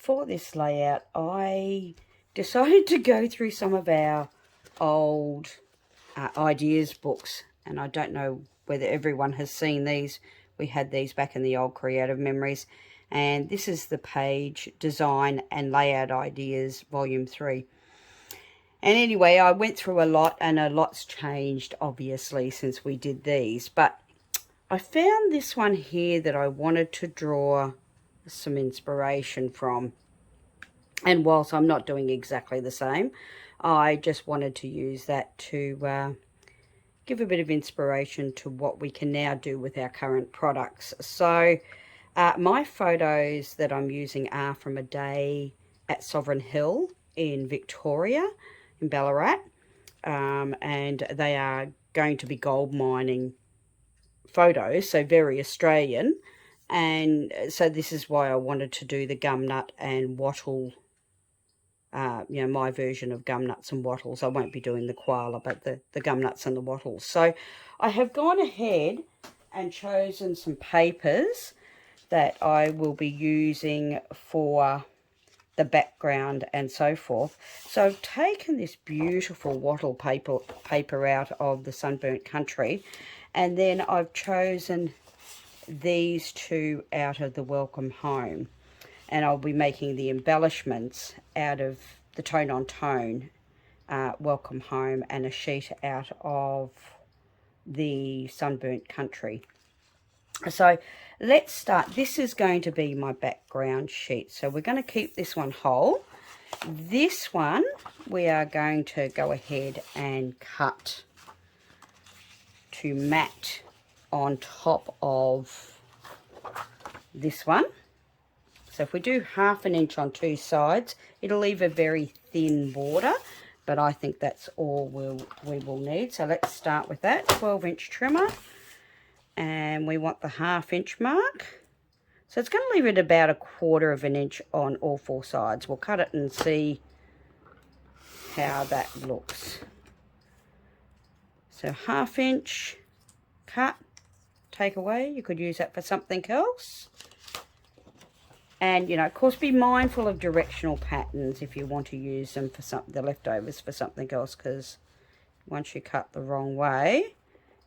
for this layout, I decided to go through some of our old ideas books, and I don't know whether everyone has seen these. We had these back in the old Creative Memories, and this is the page Design and Layout Ideas Volume 3. And anyway, I went through a lot, and a lot's changed obviously since we did these, but I found this one here that I wanted to draw some inspiration from. And whilst I'm not doing exactly the same, I just wanted to use that to give a bit of inspiration to what we can now do with our current products. So my photos that I'm using are from a day at Sovereign Hill in Victoria, in Ballarat, and they are going to be gold mining photos, so very Australian. And so this is why I wanted to do the Gumnut and Wattle, my version of Gumnuts and Wattles. I won't be doing the koala, but the Gumnuts and the Wattles. So I have gone ahead and chosen some papers that I will be using for the background and so forth. So I've taken this beautiful wattle paper out of the Sunburnt Country, and then I've chosen these two out of the Welcome Home, and I'll be making the embellishments out of the Tone on Tone Welcome Home and a sheet out of the Sunburnt Country. So let's start. This is going to be my background sheet, so we're going to keep this one whole. This one we are going to go ahead and cut to mat on top of this one. So if we do 1/2 inch on two sides, it'll leave a very thin border, but I think that's all we will need. So let's start with that 12-inch trimmer, and we want the 1/2 inch mark. So it's going to leave it about 1/4 inch on all four sides. We'll cut it and see how that looks. So 1/2 inch cut, take away. You could use that for something else. And, of course, be mindful of directional patterns if you want to use them for the leftovers for something else, because once you cut the wrong way,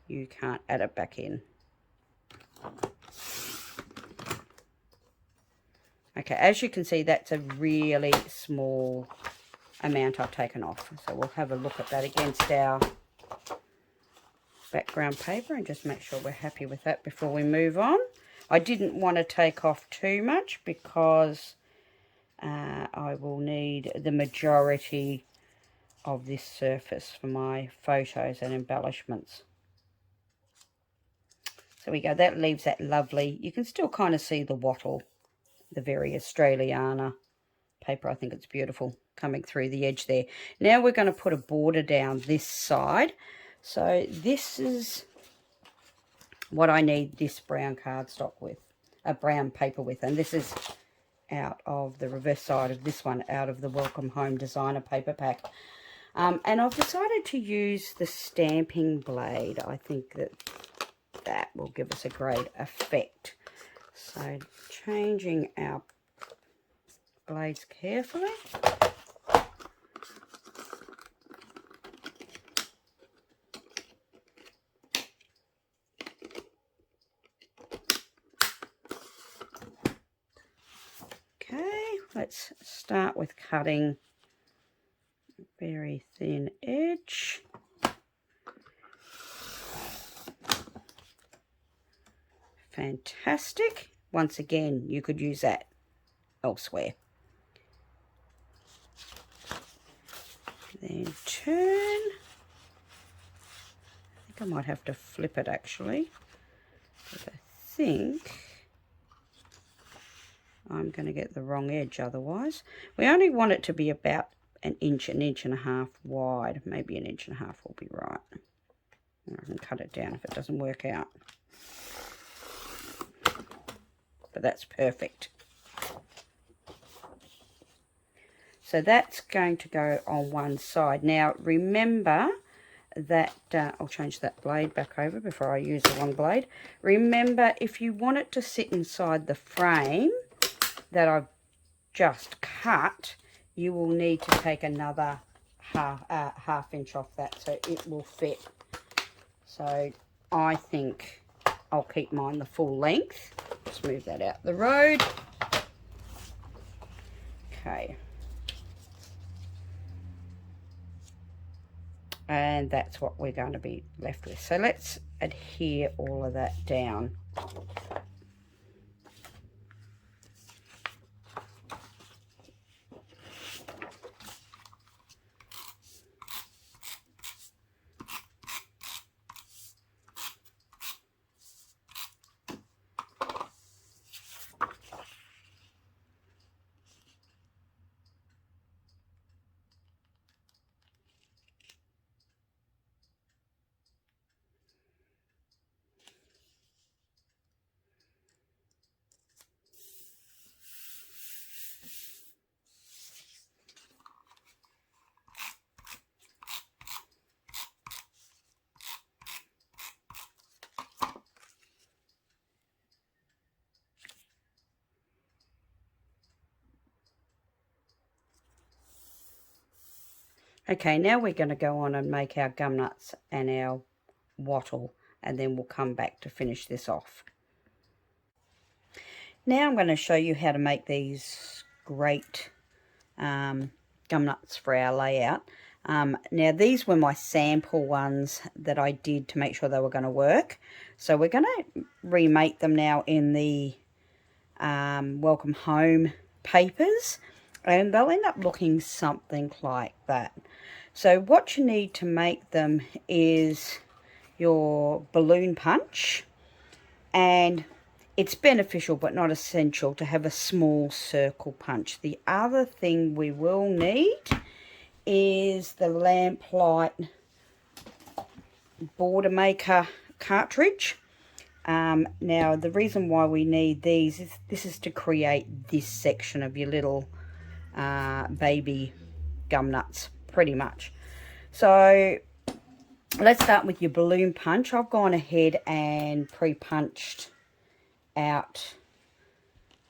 you can't add it back in. Okay, as you can see, that's a really small amount I've taken off. So we'll have a look at that against our background paper and just make sure we're happy with that before we move on. I didn't want to take off too much because I will need the majority of this surface for my photos and embellishments. So we go, that leaves that lovely, you can still kind of see the wattle, the very Australiana paper. I think it's beautiful coming through the edge there. Now we're going to put a border down this side. So this is what I need this brown cardstock with, a brown paper with, and this is out of the reverse side of this one, out of the Welcome Home Designer paper pack. And I've decided to use the stamping blade. I think that will give us a great effect. So changing our blades carefully. Let's start with cutting a very thin edge. Fantastic. Once again, you could use that elsewhere. Then turn. I think I might have to flip it actually, but I think I'm going to get the wrong edge otherwise. We only want it to be about an inch and a half wide. Maybe an inch and a half will be right. I can cut it down if it doesn't work out. But that's perfect. So that's going to go on one side. Now remember that, I'll change that blade back over before I use the wrong blade. Remember, if you want it to sit inside the frame that I've just cut, you will need to take another half inch off that so it will fit. So I think I'll keep mine the full length. Just move that out the road. Okay. And that's what we're going to be left with. So let's adhere all of that down. Okay, now we're going to go on and make our gum nuts and our wattle, and then we'll come back to finish this off. Now I'm going to show you how to make these great gum nuts for our layout. Now these were my sample ones that I did to make sure they were going to work. So we're going to remake them now in the Welcome Home papers, and they'll end up looking something like that. So what you need to make them is your balloon punch, and it's beneficial but not essential to have a small circle punch. The other thing we will need is the Lamplight border maker cartridge. Now the reason why we need these is this is to create this section of your little baby gum nuts, pretty much. So let's start with your balloon punch. I've gone ahead and pre-punched out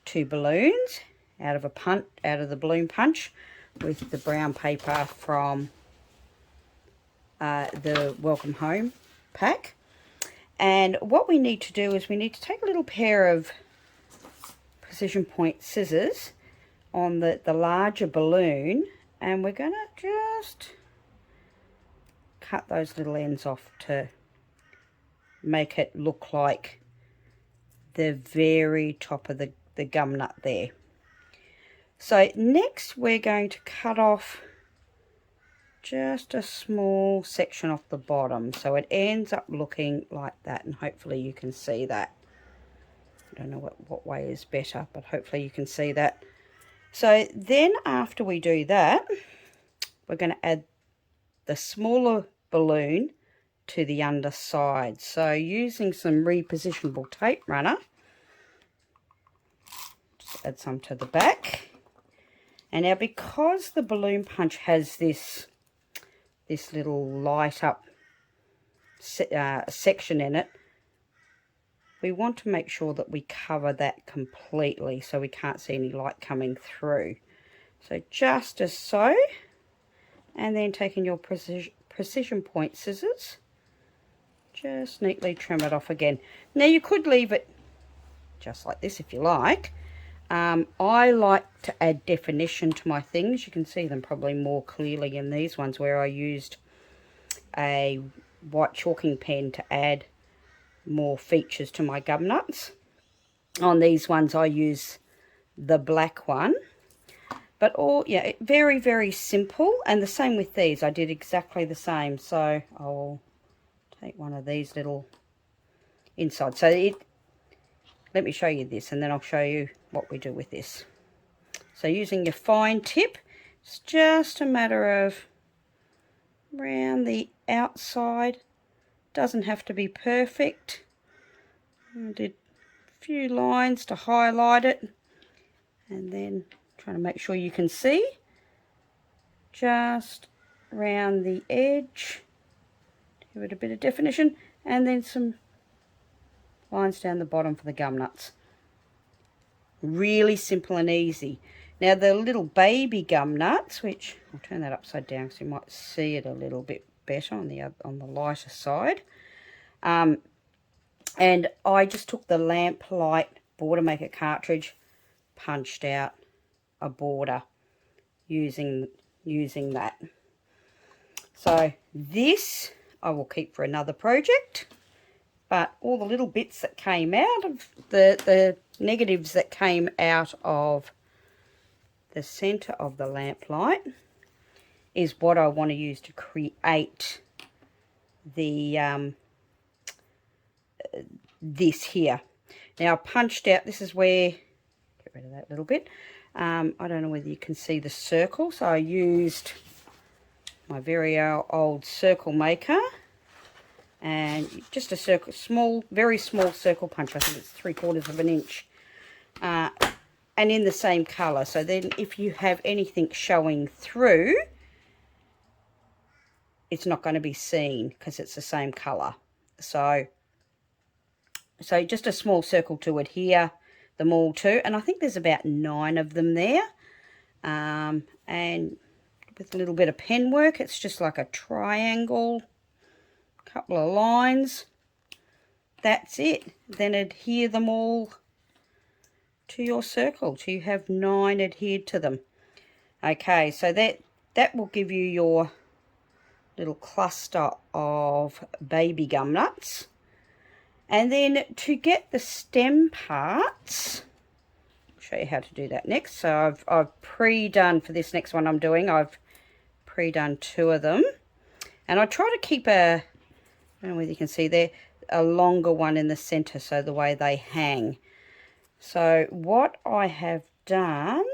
2 balloons out of the balloon punch with the brown paper from the Welcome Home pack. And what we need to do is we need to take a little pair of precision point scissors on the larger balloon, and we're going to just cut those little ends off to make it look like the very top of the gum nut there. So next we're going to cut off just a small section off the bottom, so it ends up looking like that, and hopefully you can see that. I don't know what way is better, but hopefully you can see that. So then after we do that, we're going to add the smaller balloon to the underside. So using some repositionable tape runner, just add some to the back. And now because the balloon punch has this little light up section in it, we want to make sure that we cover that completely so we can't see any light coming through. So just as so, and then taking your precision point scissors, just neatly trim it off again. Now you could leave it just like this if you like. I like to add definition to my things. You can see them probably more clearly in these ones where I used a white chalking pen to add more features to my gum nuts. On these ones I use the black one, but yeah, very, very simple. And the same with these, I did exactly the same. So I'll take one of these little inside. So let me show you this, and then I'll show you what we do with this. So using your fine tip, it's just a matter of around the outside. Doesn't have to be perfect. I did a few lines to highlight it, and then trying to make sure you can see just around the edge, give it a bit of definition, and then some lines down the bottom for the gum nuts. Really simple and easy. Now the little baby gum nuts, which I'll turn that upside down so you might see it a little bit better on the lighter side. And I just took the Lamplight border maker cartridge, punched out a border using that. So this I will keep for another project, but all the little bits that came out of the negatives that came out of the center of the Lamplight is what I want to use to create the this here. Now I punched out, this is where, get rid of that little bit, I don't know whether you can see the circle, so I used my very old circle maker and just a circle, small, very small circle punch. I think it's 3/4 of an inch, and in the same colour, so then if you have anything showing through, it's not going to be seen because it's the same colour. So just a small circle to adhere them all to, and I think there's about 9 of them there. And with a little bit of pen work, it's just like a triangle, couple of lines. That's it. Then adhere them all to your circle till you have 9 adhered to them. Okay, so that will give you your little cluster of baby gum nuts. And then to get the stem parts, I'll show you how to do that next. So I've pre-done, for this next one I'm doing, I've pre-done 2 of them. And I try to keep I don't know whether you can see there, a longer one in the center, so the way they hang. So what I have done,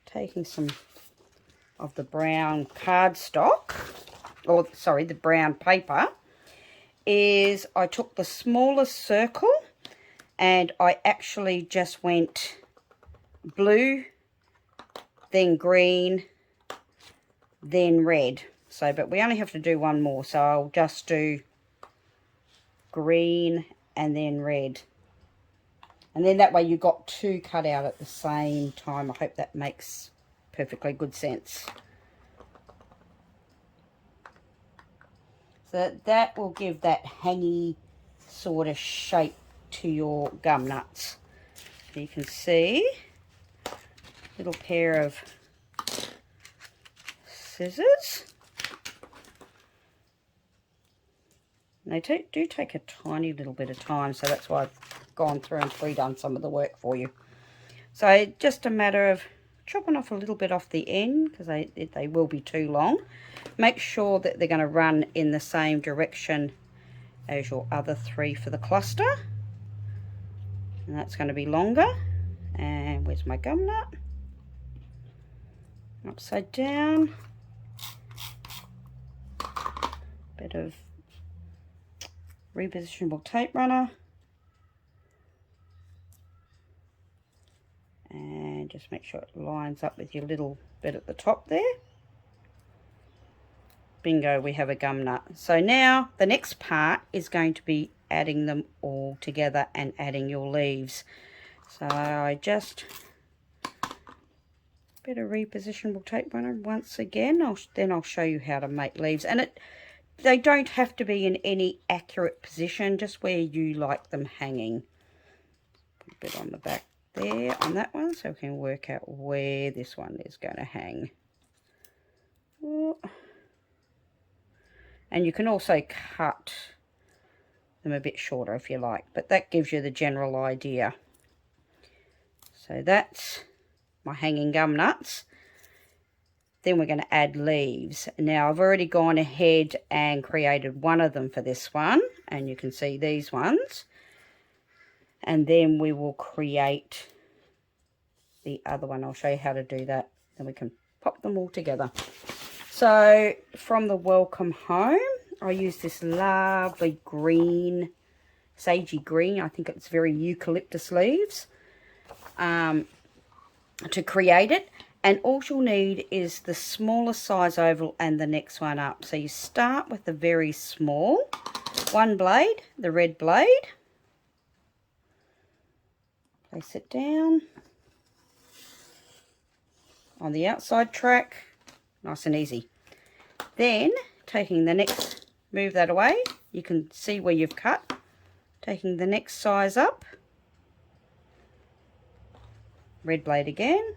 taking some of the brown cardstock, or sorry, the brown paper, is I took the smallest circle and I actually just went blue, then green, then red. So, but we only have to do one more, so I'll just do green and then red. And then that way you got 2 cut out at the same time. I hope that makes perfectly good sense. So that will give that hangy sort of shape to your gum nuts. You can see a little pair of scissors. And they do take a tiny little bit of time, so that's why I've gone through and pre-done some of the work for you. So just a matter of chopping off a little bit off the end, because they will be too long. Make sure that they're going to run in the same direction as your other 3 for the cluster. And that's going to be longer. And where's my gum nut? Upside down. Bit of repositionable tape runner. And just make sure it lines up with your little bit at the top there. Bingo, we have a gum nut. So now the next part is going to be adding them all together and adding your leaves. So I just, bit of repositionable tape runner once again. Then I'll show you how to make leaves. And they don't have to be in any accurate position, just where you like them hanging. Put a bit on the back there on that one, so we can work out where this one is going to hang. And you can also cut them a bit shorter if you like, but that gives you the general idea. So that's my hanging gum nuts. Then we're going to add leaves. Now I've already gone ahead and created one of them for this one, and you can see these ones. And then we will create the other one. I'll show you how to do that. Then we can pop them all together. So from the Welcome Home, I use this lovely green, sagey green. I think it's very eucalyptus leaves to create it. And all you'll need is the smallest size oval and the next one up. So you start with the very small, one blade, the red blade. Place it down. on the outside track. Nice and easy. Then taking the next, move that away, you can see where you've cut. Taking the next size up, red blade again,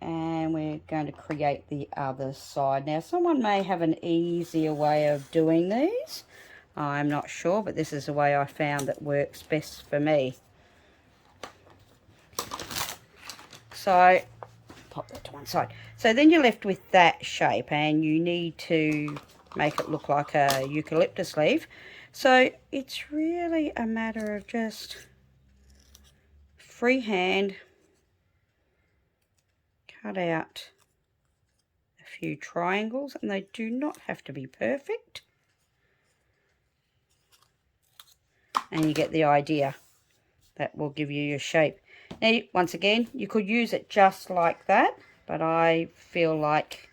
and we're going to create the other side. Now someone may have an easier way of doing these, I'm not sure, but this is the way I found that works best for me. So pop that to one side. So then you're left with that shape, and you need to make it look like a eucalyptus leaf. So it's really a matter of just freehand cut out a few triangles, and they do not have to be perfect. And you get the idea. That will give you your shape. Now, once again, you could use it just like that, but I feel like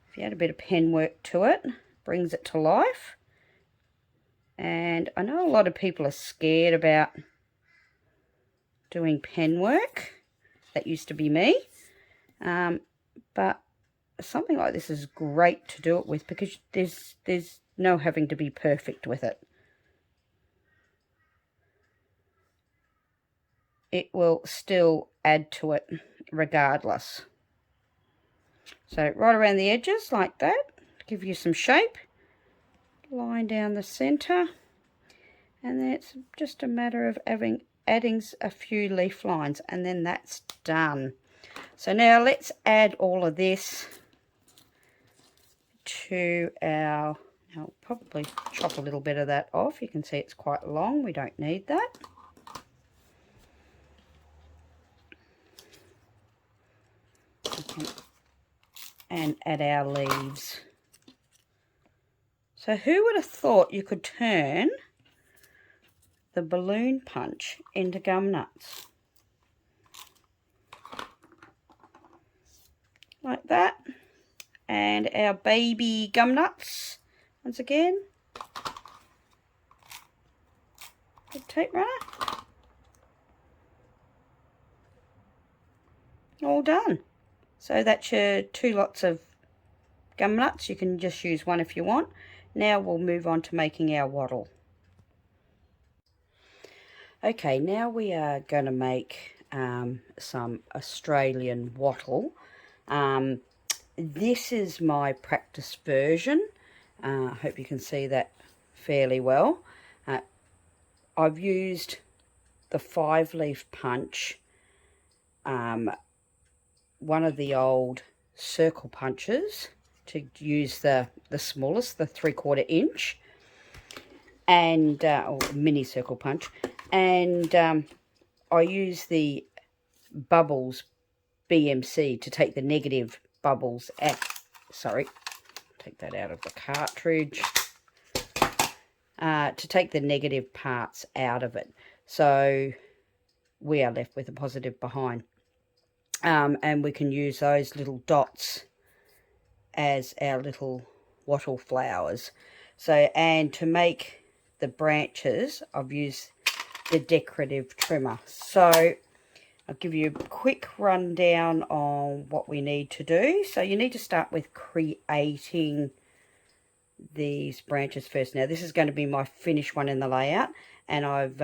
if you add a bit of pen work to it, brings it to life. And I know a lot of people are scared about doing pen work. That used to be me. But something like this is great to do it with, because there's no having to be perfect with it. It will still add to it regardless. So right around the edges like that, give you some shape. Line down the center, and then it's just a matter of adding a few leaf lines, and then that's done. So now let's add all of this to our, I'll probably chop a little bit of that off. You can see it's quite long, we don't need that. And add our leaves. So who would have thought you could turn the balloon punch into gum nuts? Like that. And our baby gum nuts, once again. Good tape runner. All done. So that's your 2 lots of gum nuts. You can just use one if you want. Now we'll move on to making our wattle. Okay, now we are going to make some Australian wattle. This is my practice version. I hope you can see that fairly well. I've used the 5-leaf punch, one of the old circle punches, to use the smallest, the 3/4 inch, and or mini circle punch, and I use the bubbles BMC to take the negative bubbles out. Sorry, take that out of the cartridge. To take the negative parts out of it, so we are left with a positive behind. And we can use those little dots as our little wattle flowers. So, and to make the branches, I've used the decorative trimmer. So I'll give you a quick rundown on what we need to do. So you need to start with creating these branches first. Now this is going to be my finished one in the layout, and I've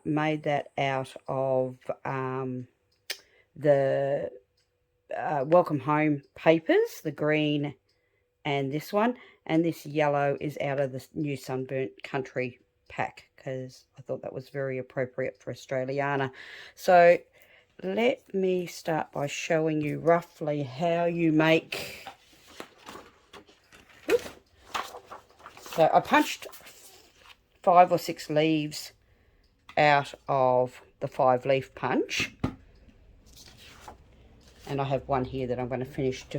made that out of the Welcome Home papers, the green and this one, and this yellow is out of the New Sunburnt Country pack, because I thought that was very appropriate for Australiana. So let me start by showing you roughly how you make. So I punched 5 or 6 leaves out of the 5-leaf punch, and I have one here that I'm going to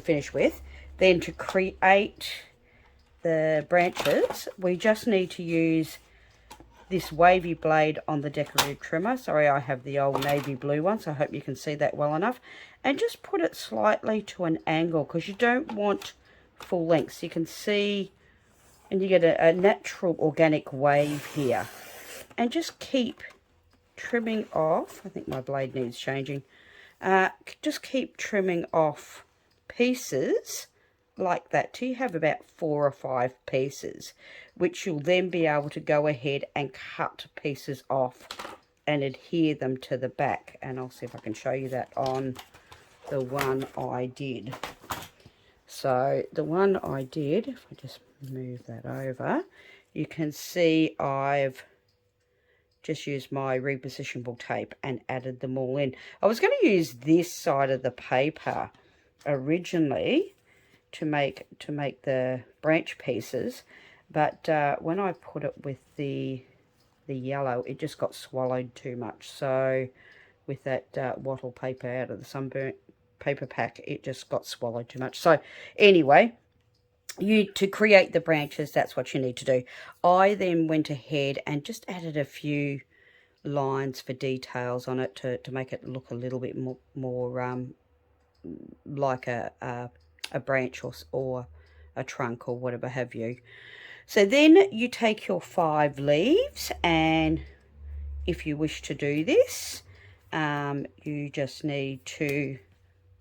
finish with. Then to create the branches, we just need to use this wavy blade on the decorative trimmer. Sorry, I have the old navy blue one, so I hope you can see that well enough. And just put it slightly to an angle, because you don't want full length. So you can see, and you get a natural organic wave here. And just keep trimming off. I think my blade needs changing. Just keep trimming off pieces like that till you have about 4 or 5 pieces, which you'll then be able to go ahead and cut pieces off and adhere them to the back. And I'll see if I can show you that on the one I did. So the one I did, if I just move that over, you can see I've just used my repositionable tape and added them all in. I was going to use this side of the paper originally to make the branch pieces, but when I put it with the yellow, it just got swallowed too much. So with that wattle paper out of the sunburnt paper pack, it just got swallowed too much. So anyway, to create the branches, that's what you need to do. I then went ahead and just added a few lines for details on it to make it look a little bit more like a branch or a trunk or whatever have you. So then you take your 5 leaves, and if you wish to do this, you just need to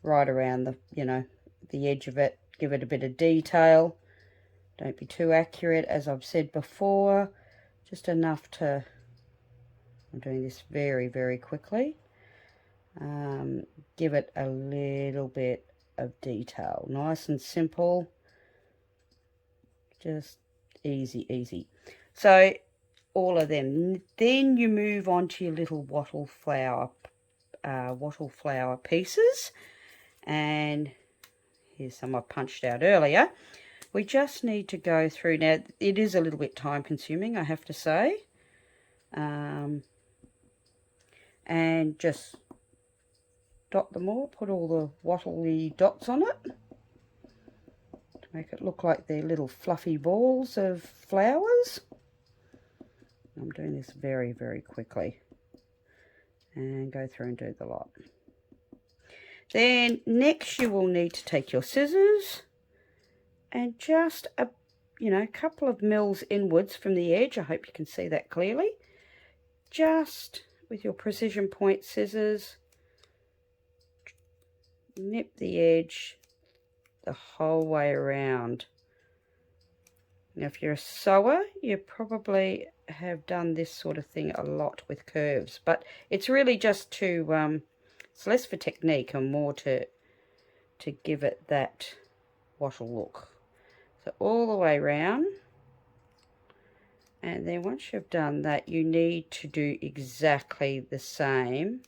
right around the edge of it, give it a bit of detail. Don't be too accurate, as I've said before, just enough to, I'm doing this very, very quickly. Give it a little bit of detail, nice and simple, just easy. So all of them. Then you move on to your little wattle flower pieces, and here's some I punched out earlier. We just need to go through. Now it is a little bit time consuming, I have to say, and just dot them all, put all the wattly dots on it to make it look like they're little fluffy balls of flowers. I'm doing this very, very quickly, and go through and do the lot. Then next you will need to take your scissors and just a couple of mils inwards from the edge. I hope you can see that clearly. Just with your precision point scissors, nip the edge the whole way around. Now if you're a sewer, you probably have done this sort of thing a lot with curves, but it's really just to it's less for technique and more to give it that wattle look. So all the way around, and then once you've done that, you need to do exactly the same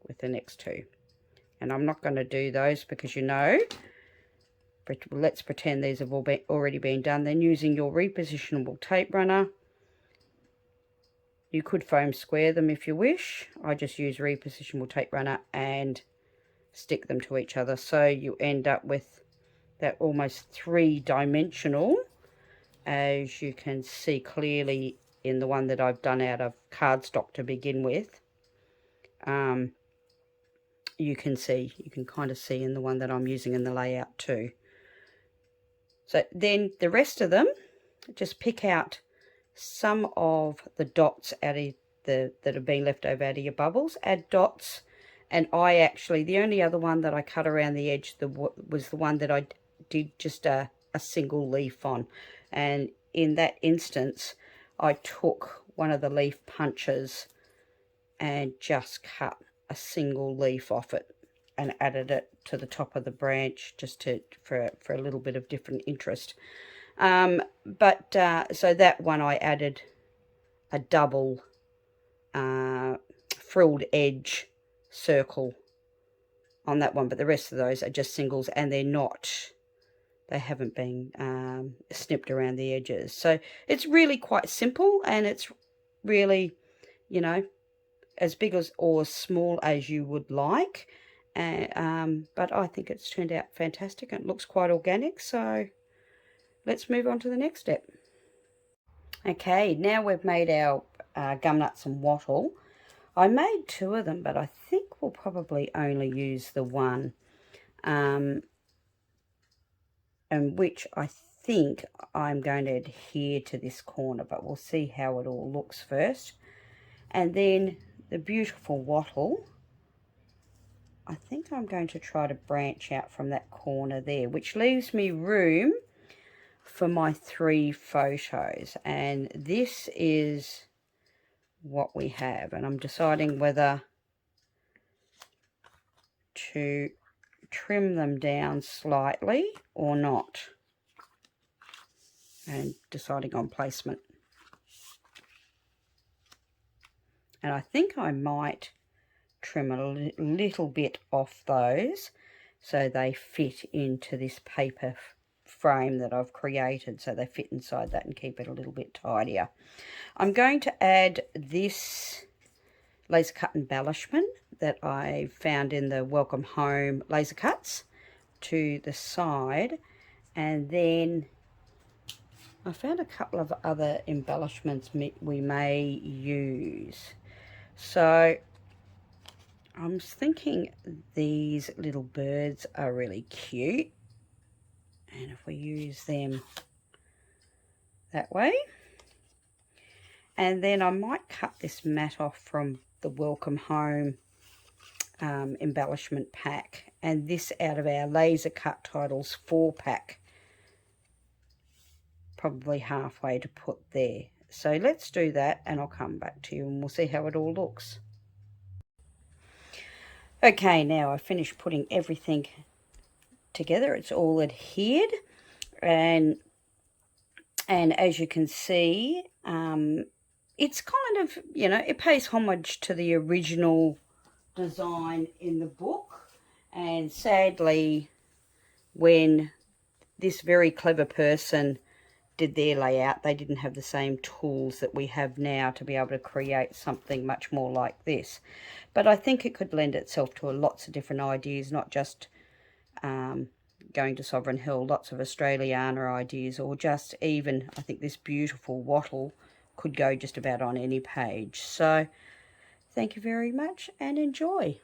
with the next 2. And I'm not going to do those because let's pretend these have already been done. Then using your repositionable tape runner, you could foam square them if you wish. I just use repositionable tape runner and stick them to each other, so you end up with that almost 3-dimensional, as you can see clearly in the one that I've done out of cardstock to begin with. You can kind of see in the one that I'm using in the layout too. So then the rest of them, just pick out some of the dots out of that have been left over out of your bubbles, add dots. And the only other one that I cut around the edge was the one that I did just a single leaf on. And in that instance, I took one of the leaf punches and just cut a single leaf off it and added it to the top of the branch, just for a little bit of different interest. So that one I added a double frilled edge circle on that one, but the rest of those are just singles, and they haven't been snipped around the edges. So it's really quite simple, and it's really, as big or as small as you would like. But I think it's turned out fantastic, and it looks quite organic. So let's move on to the next step. Okay, now we've made our Gumnuts and Wattle. I made 2 of them, but I think we'll probably only use the one, and which I think I'm going to adhere to this corner, but we'll see how it all looks first. And then the beautiful wattle I think I'm going to try to branch out from that corner there, which leaves me room for my 3 photos. And this is what we have. And I'm deciding whether to trim them down slightly or not. And deciding on placement. And I think I might trim a little bit off those so they fit into this paper frame that I've created, so they fit inside that and keep it a little bit tidier. I'm going to add this laser cut embellishment that I found in the Welcome Home laser cuts to the side, and then I found a couple of other embellishments we may use. So I'm thinking these little birds are really cute, and if we use them that way, and then I might cut this mat off from the Welcome Home embellishment pack, and this out of our laser cut titles 4-pack, probably halfway to put there. So let's do that, and I'll come back to you and we'll see how it all looks. Okay, now I've finished putting everything together. It's all adhered, and as you can see, it's kind of, you know, it pays homage to the original design in the book. And sadly, when this very clever person did their layout, they didn't have the same tools that we have now to be able to create something much more like this. But I think it could lend itself to lots of different ideas, not just going to Sovereign Hill, lots of Australiana ideas, or just even, I think this beautiful wattle could go just about on any page. So thank you very much and enjoy.